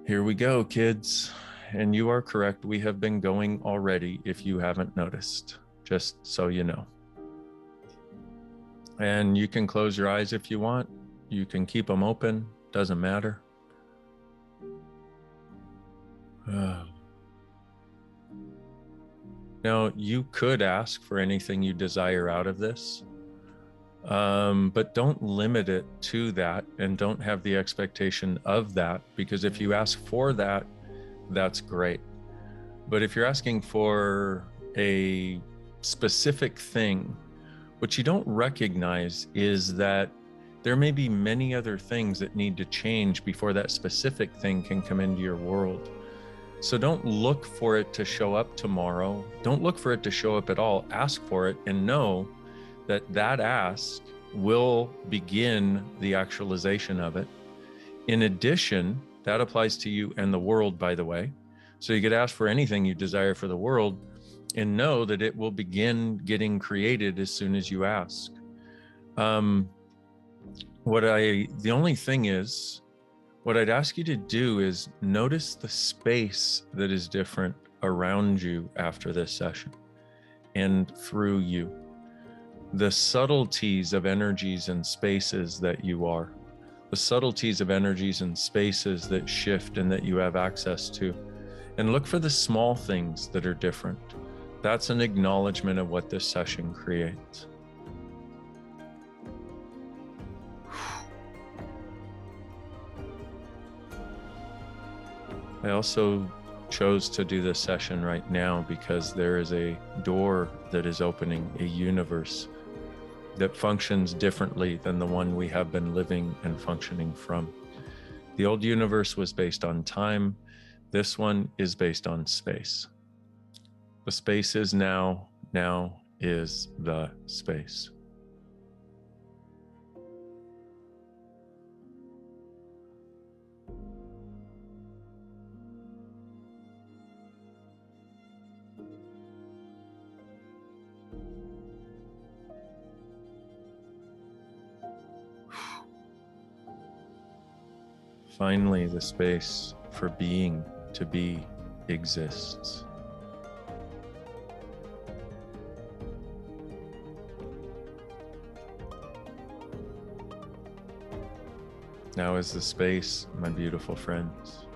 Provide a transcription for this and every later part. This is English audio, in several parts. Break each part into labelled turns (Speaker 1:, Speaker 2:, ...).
Speaker 1: Here we go, kids. And you are correct. We have been going already, if you haven't noticed, just so you know. And you can close your eyes if you want. You can keep them open. Doesn't matter. Now, you could ask for anything you desire out of this, but don't limit it to that, and don't have the expectation of that, because if you ask for that, that's great. But if you're asking for a specific thing, what you don't recognize is that there may be many other things that need to change before that specific thing can come into your world. So don't look for it to show up tomorrow. Don't look for it to show up at all. Ask for it and know that that ask will begin the actualization of it. In addition, that applies to you and the world, by the way. So you could ask for anything you desire for the world and know that it will begin getting created as soon as you ask. The only thing is, what I'd ask you to do is notice the space that is different around you after this session and through you. The subtleties of energies and spaces that you are, the subtleties of energies and spaces that shift and that you have access to. And look for the small things that are different. That's an acknowledgement of what this session creates. I also chose to do this session right now because there is a door that is opening, a universe that functions differently than the one we have been living and functioning from. The old universe was based on time. This one is based on space. The space is now is the space. Finally, the space for being to be exists. Now is the space, my beautiful friends.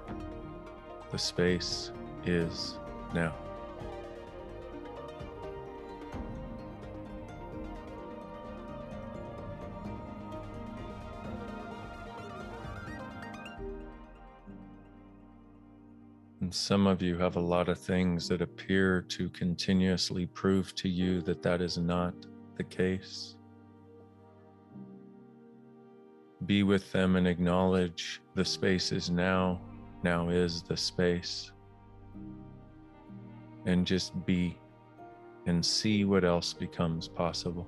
Speaker 1: The space is now. And some of you have a lot of things that appear to continuously prove to you that that is not the case. Be with them and acknowledge the space is now. Now is the space. And just be and see what else becomes possible.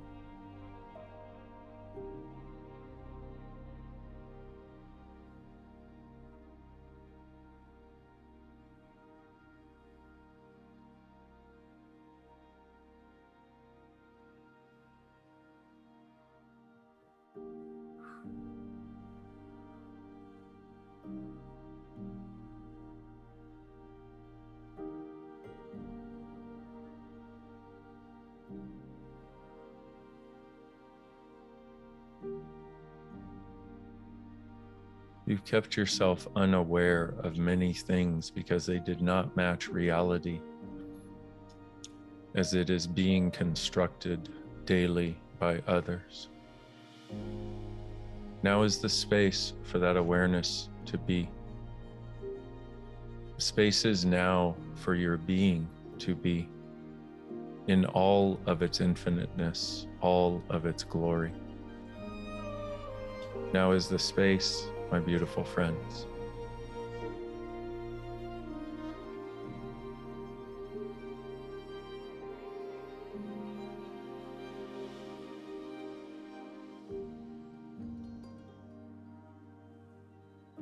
Speaker 1: You've kept yourself unaware of many things because they did not match reality as it is being constructed daily by others. Now is the space for that awareness to be. The space is now for your being to be in all of its infiniteness, all of its glory. Now is the space, my beautiful friends.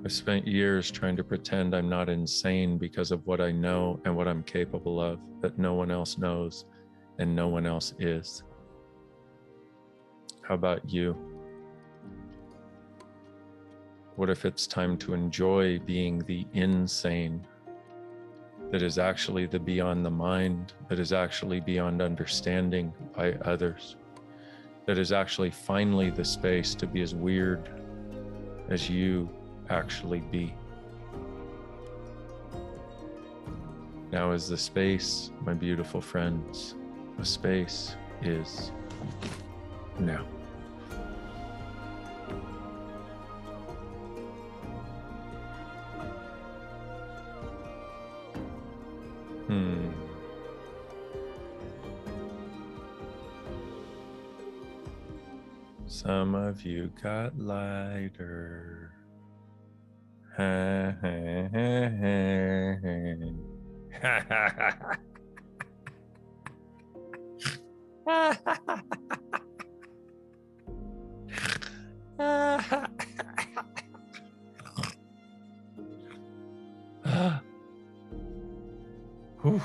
Speaker 1: I spent years trying to pretend I'm not insane because of what I know and what I'm capable of, that no one else knows and no one else is. How about you? What if it's time to enjoy being the insane that is actually the beyond the mind, that is actually beyond understanding by others, that is actually finally the space to be as weird as you actually be? Now is the space, my beautiful friends. The space is now. Some of you got lighter. Ha ha ha ha. Whew.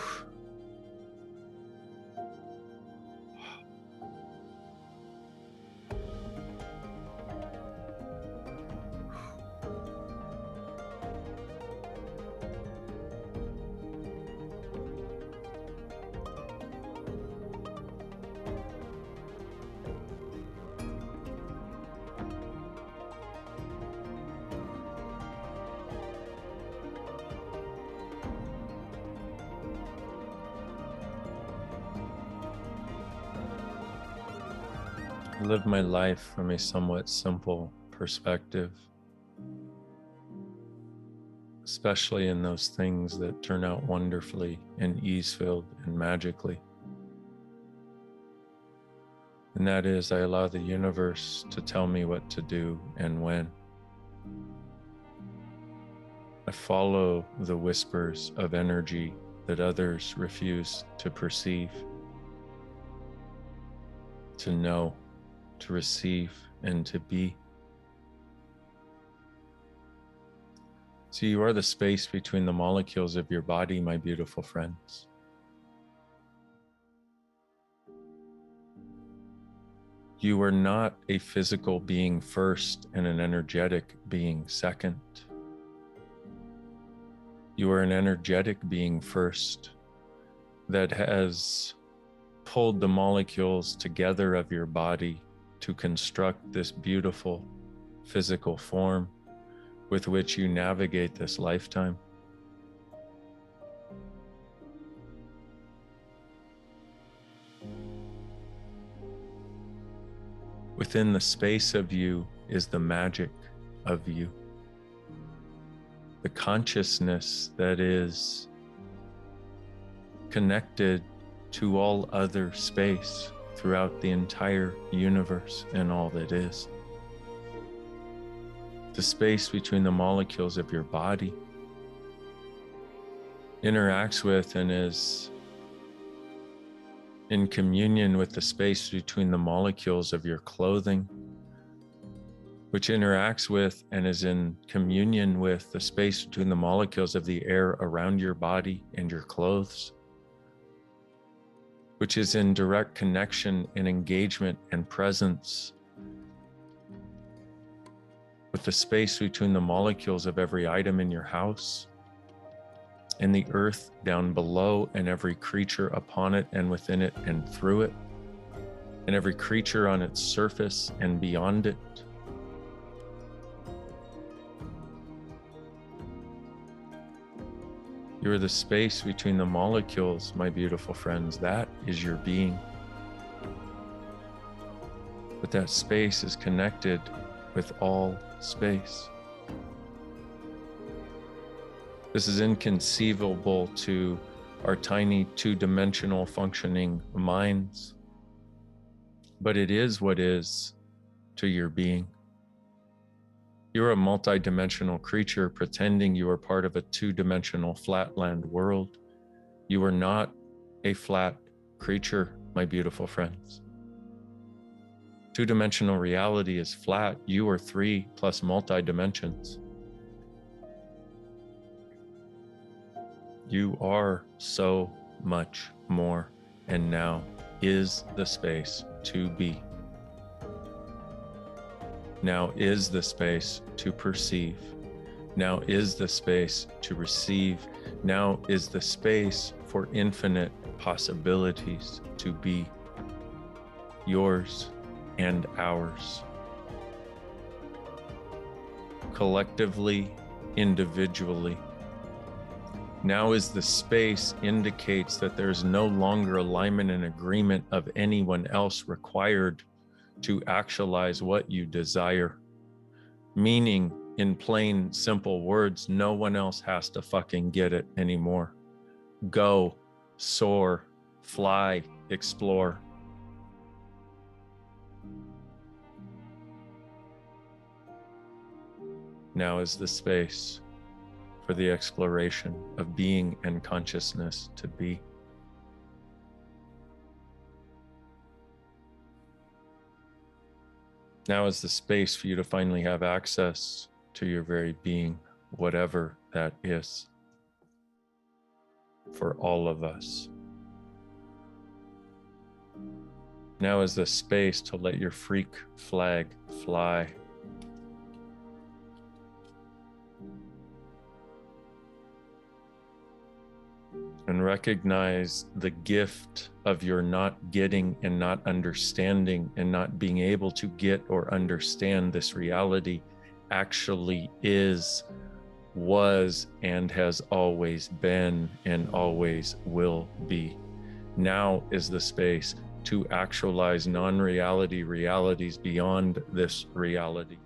Speaker 1: I live my life from a somewhat simple perspective, especially in those things that turn out wonderfully and ease-filled and magically. And that is, I allow the universe to tell me what to do and when. I follow the whispers of energy that others refuse to perceive, to know, to receive, and to be. So you are the space between the molecules of your body, my beautiful friends. You are not a physical being first and an energetic being second. You are an energetic being first that has pulled the molecules together of your body to construct this beautiful physical form with which you navigate this lifetime. Within the space of you is the magic of you, the consciousness that is connected to all other space throughout the entire universe and all that is. The space between the molecules of your body interacts with and is in communion with the space between the molecules of your clothing, which interacts with and is in communion with the space between the molecules of the air around your body and your clothes, which is in direct connection and engagement and presence with the space between the molecules of every item in your house and the earth down below and every creature upon it and within it and through it, and every creature on its surface and beyond it. You are the space between the molecules, my beautiful friends. That is your being. But that space is connected with all space. This is inconceivable to our tiny two-dimensional functioning minds, but it is what is to your being. You're a multi-dimensional creature pretending you are part of a two-dimensional flatland world. You are not a flat creature, my beautiful friends. Two-dimensional reality is flat. You are 3 plus multi-dimensions. You are so much more, and now is the space to be. Now is the space to perceive. Now is the space to receive. Now is the space for infinite possibilities to be yours and ours. Collectively, individually. Now is the space indicates that there's no longer alignment and agreement of anyone else required to actualize what you desire. Meaning, in plain, simple words, no one else has to fucking get it anymore. Go, soar, fly, explore. Now is the space for the exploration of being and consciousness to be. Now is the space for you to finally have access to your very being, whatever that is, for all of us. Now is the space to let your freak flag fly. And recognize the gift of your not getting and not understanding and not being able to get or understand this reality actually is, was, and has always been and always will be. Now is the space to actualize non-reality realities beyond this reality.